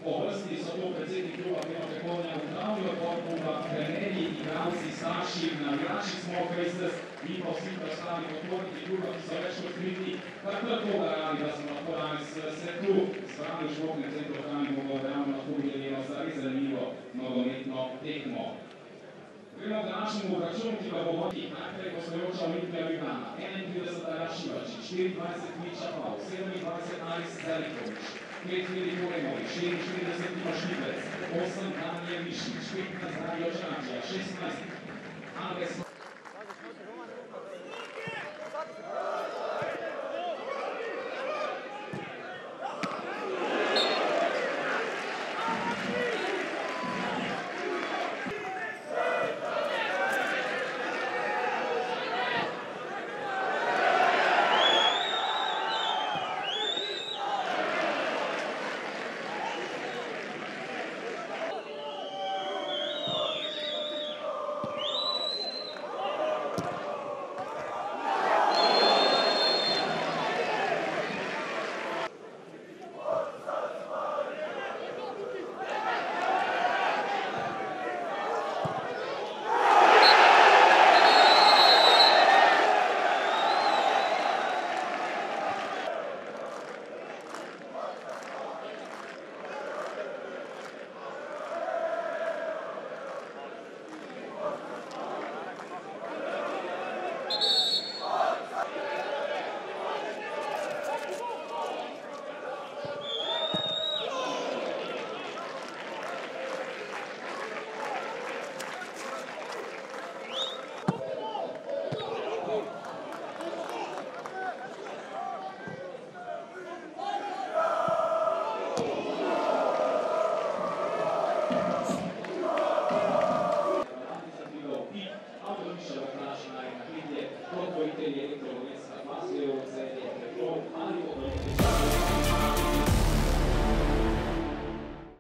Po vrsti so to predsednik kluba Primo Prehodnja, upravni odbor kluba, trenerji, igralci, starši, navijači Small Faces in pa vsi preostali podporniki kluba, ki so več kot kriti, kar tako radi, da smo lahko danes se tu zbrali v športnem centru Kranj, bomo verjamem lahko videli eno zares zanimivo nogometno tekmo. Gremo k današnjemu obračunu, ki ga bo vodil najprej gostujoča Olimpija Ljubljana, 31. Aljaž Šivačič, 24 Miča Pav, 27 Aris Zelikovič, 5 Vili Koremovič, 44 Timoš Šipec, 8 Daniel Mišnič, 15 Dario Čančija, 16 Andres